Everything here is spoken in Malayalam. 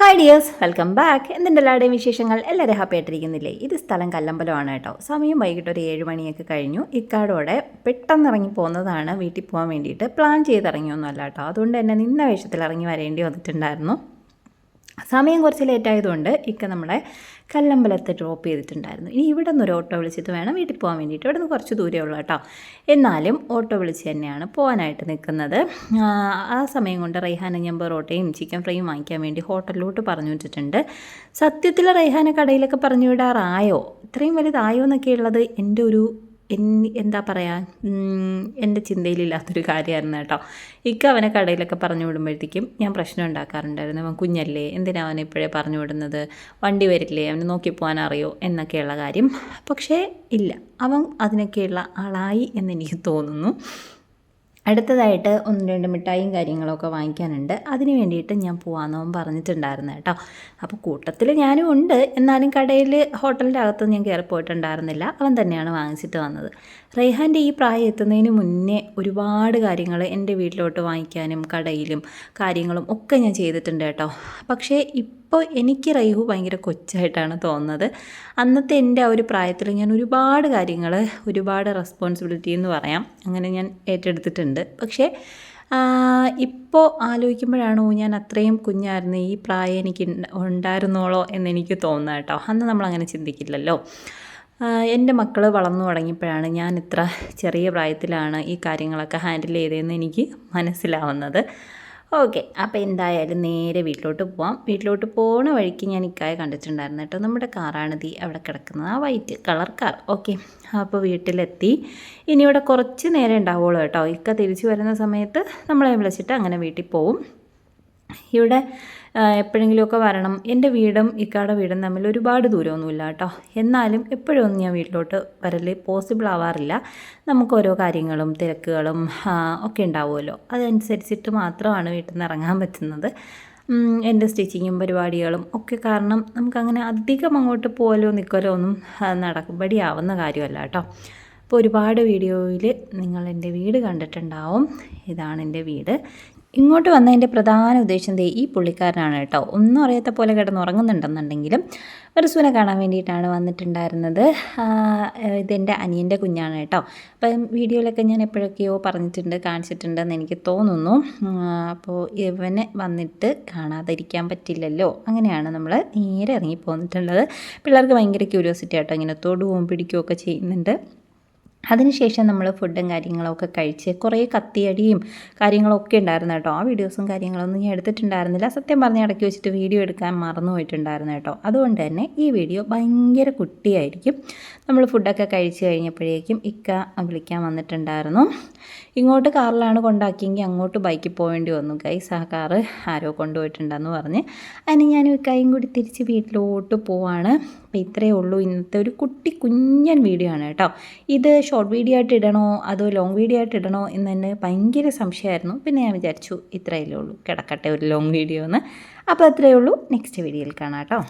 Hi dears, welcome back. എന്തുണ്ട് എല്ലാവരുടെയും വിശേഷങ്ങൾ? എല്ലാവരും ഹാപ്പി ആയിട്ടിരിക്കുന്നില്ലേ? ഇത് സ്ഥലം കല്ലമ്പലമാണ് കേട്ടോ. സമയം വൈകിട്ട് ഒരു 7 മണിയൊക്കെ കഴിഞ്ഞു. ഇക്കാടോടെ പെട്ടെന്ന് ഇറങ്ങി പോകുന്നതാണ്. വീട്ടിൽ പോകാൻ വേണ്ടിയിട്ട് പ്ലാൻ ചെയ്തിറങ്ങിയൊന്നും അല്ല കേട്ടോ. അതുകൊണ്ട് തന്നെ നിന്ന വേഷത്തിൽ ഇറങ്ങി വരേണ്ടി വന്നിട്ടുണ്ടായിരുന്നു. സമയം കുറച്ച് ലേറ്റ് ആയതുകൊണ്ട് ഇക്ക നമ്മളെ കല്ലമ്പലത്ത് ഡ്രോപ്പ് ചെയ്തിട്ടുണ്ടായിരുന്നു. ഇനി ഇവിടെ നിന്ന് ഒരു ഓട്ടോ വിളിച്ചിട്ട് വേണം വീട്ടിൽ പോകാൻ വേണ്ടിയിട്ട്. ഇവിടെ നിന്ന് കുറച്ച് ദൂരമേ ഉള്ളൂ കേട്ടോ. എന്നാലും ഓട്ടോ വിളിച്ച് തന്നെയാണ് പോകാനായിട്ട് നിൽക്കുന്നത്. ആ സമയം കൊണ്ട് റൈഹാന ഞാൻ പൊറോട്ടയും ചിക്കൻ ഫ്രൈയും വാങ്ങിക്കാൻ വേണ്ടി ഹോട്ടലിലോട്ട് പറഞ്ഞു വിട്ടിട്ടുണ്ട്. സത്യത്തിൽ റൈഹാന കടയിലൊക്കെ പറഞ്ഞു വിടാറായോ, ഇത്രയും വലുതായോ എന്നൊക്കെ ഉള്ളത് എന്താ പറയുക, എൻ്റെ ചിന്തയിലില്ലാത്തൊരു കാര്യമായിരുന്നു കേട്ടോ. ഇക്ക അവനെ കടയിലൊക്കെ പറഞ്ഞു വിടുമ്പോഴത്തേക്കും ഞാൻ പ്രശ്നം ഉണ്ടാക്കാറുണ്ടായിരുന്നു. അവൻ കുഞ്ഞല്ലേ, എന്തിനാ അവനെ ഇപ്പോഴേ പറഞ്ഞു വിടുന്നത്, വണ്ടി വരില്ലേ, അവന് നോക്കി പോകാൻ അറിയോ എന്നൊക്കെയുള്ള കാര്യം. പക്ഷേ ഇല്ല, അവൻ അതിനൊക്കെയുള്ള ആളായി എന്നെനിക്ക് തോന്നുന്നു. അടുത്തതായിട്ട് 1-2 മിഠായിയും കാര്യങ്ങളൊക്കെ വാങ്ങിക്കാനുണ്ട്. അതിന് വേണ്ടിയിട്ട് ഞാൻ പോകാമെന്ന് അവൻ പറഞ്ഞിട്ടുണ്ടായിരുന്നു കേട്ടോ. അപ്പോൾ കൂട്ടത്തിൽ ഞാനും ഉണ്ട്. എന്നാലും കടയിൽ ഹോട്ടലിൻ്റെ അകത്ത് ഞാൻ കയറി പോയിട്ടുണ്ടായിരുന്നില്ല. അവൻ തന്നെയാണ് വാങ്ങിച്ചിട്ട് വന്നത്. റൈഹാൻ്റെ ഈ പ്രായം എത്തുന്നതിന് മുന്നേ ഒരുപാട് കാര്യങ്ങൾ എൻ്റെ വീട്ടിലോട്ട് വാങ്ങിക്കാനും കടയിലും കാര്യങ്ങളും ഒക്കെ ഞാൻ ചെയ്തിട്ടുണ്ട് കേട്ടോ. പക്ഷേ ഇപ്പോൾ എനിക്ക് റൈഹു ഭയങ്കര കൊച്ചായിട്ടാണ് തോന്നുന്നത്. അന്നത്തെ എൻ്റെ ആ ഒരു പ്രായത്തിൽ ഞാൻ ഒരുപാട് കാര്യങ്ങൾ, ഒരുപാട് റെസ്പോൺസിബിലിറ്റി എന്ന് പറയാം, അങ്ങനെ ഞാൻ ഏറ്റെടുത്തിട്ടുണ്ട്. പക്ഷേ ഇപ്പോൾ ആലോചിക്കുമ്പോഴാണോ ഞാൻ അത്രയും കുഞ്ഞായിരുന്നു, ഈ പ്രായം എനിക്ക് ഉണ്ടായിരുന്നോളോ എന്നെനിക്ക് തോന്നുക കേട്ടോ. അന്ന് നമ്മളങ്ങനെ ചിന്തിക്കില്ലല്ലോ. എൻ്റെ മക്കൾ വളർന്നു തുടങ്ങിയപ്പോഴാണ് ഞാൻ ഇത്ര ചെറിയ പ്രായത്തിലാണ് ഈ കാര്യങ്ങളൊക്കെ ഹാൻഡിൽ ചെയ്തതെന്ന് എനിക്ക് മനസ്സിലാവുന്നത്. ഓക്കെ, അപ്പോൾ എന്തായാലും നേരെ വീട്ടിലോട്ട് പോവാം. വീട്ടിലോട്ട് പോണ വഴിക്ക് ഞാൻ ഇക്കായെ കണ്ടിട്ടുണ്ടായിരുന്നു കേട്ടോ. നമ്മുടെ കാറാണ് അവിടെ കിടക്കുന്നത്, ആ വൈറ്റ് കളർ കാർ. ഓക്കെ, അപ്പോൾ വീട്ടിലെത്തി. ഇനി ഇവിടെ കുറച്ച് നേരം ഉണ്ടാവുള്ളൂ കേട്ടോ. ഇക്ക തിരിച്ചു വരുന്ന സമയത്ത് നമ്മളെ വിളിച്ചിട്ട് അങ്ങനെ വീട്ടിൽ പോവും. ഇവിടെ എപ്പോഴെങ്കിലുമൊക്കെ വരണം. എൻ്റെ വീടും ഇക്കാടെ വീടും തമ്മിൽ ഒരുപാട് ദൂരമൊന്നുമില്ല കേട്ടോ. എന്നാലും എപ്പോഴൊന്നും ഞാൻ വീട്ടിലോട്ട് വരൽ പോസിബിൾ ആവാറില്ല. നമുക്ക് ഓരോ കാര്യങ്ങളും തിരക്കുകളും ഒക്കെ ഉണ്ടാവുമല്ലോ. അതനുസരിച്ചിട്ട് മാത്രമാണ് വീട്ടിൽ നിന്ന് ഇറങ്ങാൻ പറ്റുന്നത്. എൻ്റെ സ്റ്റിച്ചിങ്ങും പരിപാടികളും ഒക്കെ കാരണം നമുക്കങ്ങനെ അധികം അങ്ങോട്ട് പോകലോ നിൽക്കലോ ഒന്നും നടക്കുമ്പടിയാവുന്ന കാര്യമല്ല കേട്ടോ. അപ്പോൾ ഒരുപാട് വീഡിയോയിൽ നിങ്ങൾ എൻ്റെ വീട് കണ്ടിട്ടുണ്ടാവും. ഇതാണ് എൻ്റെ വീട്. ഇങ്ങോട്ട് വന്നതിൻ്റെ പ്രധാന ഉദ്ദേശം ഈ പുള്ളിക്കാരനാണ് കേട്ടോ. ഒന്നും അറിയാത്ത പോലെ കിടന്നുറങ്ങുന്നുണ്ടെന്നുണ്ടെങ്കിലും വെറുസുവിനെ കാണാൻ വേണ്ടിയിട്ടാണ് വന്നിട്ടുണ്ടായിരുന്നത്. ഇതെൻ്റെ അനിയൻ്റെ കുഞ്ഞാണ് കേട്ടോ. അപ്പം വീഡിയോയിലൊക്കെ ഞാൻ എപ്പോഴൊക്കെയോ പറഞ്ഞിട്ടുണ്ട്, കാണിച്ചിട്ടുണ്ടെന്ന് എനിക്ക് തോന്നുന്നു. അപ്പോൾ ഇവനെ വന്നിട്ട് കാണാതിരിക്കാൻ പറ്റില്ലല്ലോ, അങ്ങനെയാണ് നമ്മൾ നേരെ ഇറങ്ങി പോന്നിട്ടുള്ളത്. പിള്ളേർക്ക് ഭയങ്കര ക്യൂരിയോസിറ്റി ആട്ടോ, ഇങ്ങനെ തൊടുകയും പിടിക്കുകയൊക്കെ ചെയ്യുന്നുണ്ട്. അതിനുശേഷം നമ്മൾ ഫുഡും കാര്യങ്ങളൊക്കെ കഴിച്ച് കുറേ കത്തിയടിയും കാര്യങ്ങളൊക്കെ ഉണ്ടായിരുന്നു കേട്ടോ. ആ വീഡിയോസും കാര്യങ്ങളൊന്നും ഞാൻ എടുത്തിട്ടുണ്ടായിരുന്നില്ല. സത്യം പറഞ്ഞ് ഇടയ്ക്ക് വെച്ചിട്ട് വീഡിയോ എടുക്കാൻ മറന്നു പോയിട്ടുണ്ടായിരുന്നു കേട്ടോ. അതുകൊണ്ട് തന്നെ ഈ വീഡിയോ ഭയങ്കര കുട്ടിയായിരിക്കും. നമ്മൾ ഫുഡൊക്കെ കഴിച്ച് കഴിഞ്ഞപ്പോഴേക്കും ഇക്ക വിളിക്കാൻ വന്നിട്ടുണ്ടായിരുന്നു. ഇങ്ങോട്ട് കാറിലാണ് കൊണ്ടാക്കിയെങ്കിൽ അങ്ങോട്ട് ബൈക്കിൽ പോകേണ്ടി വന്നു ഗൈസ്. ആ കാറ് ആരോ കൊണ്ടുപോയിട്ടുണ്ടെന്ന് പറഞ്ഞ് അതിന് ഞാനും ഇക്കായും കൂടി തിരിച്ച് വീട്ടിലോട്ട് പോവാണ്. അപ്പോൾ ഇത്രയേ ഉള്ളൂ ഇന്നത്തെ ഒരു കുഞ്ഞൻ വീഡിയോ ആണ് കേട്ടോ. ഇത് ഷോർട്ട് വീഡിയോ ആയിട്ട് ഇടണോ അതോ ലോങ് വീഡിയോ ആയിട്ട് ഇടണോ എന്ന് തന്നെ ഭയങ്കര സംശയമായിരുന്നു. പിന്നെ ഞാൻ വിചാരിച്ചു ഇത്രയല്ലേ ഉള്ളൂ, കിടക്കട്ടെ ഒരു ലോങ് വീഡിയോ എന്ന്. അപ്പോൾ അത്രയേ ഉള്ളൂ. നെക്സ്റ്റ് വീഡിയോയിൽ കാണാം കേട്ടോ.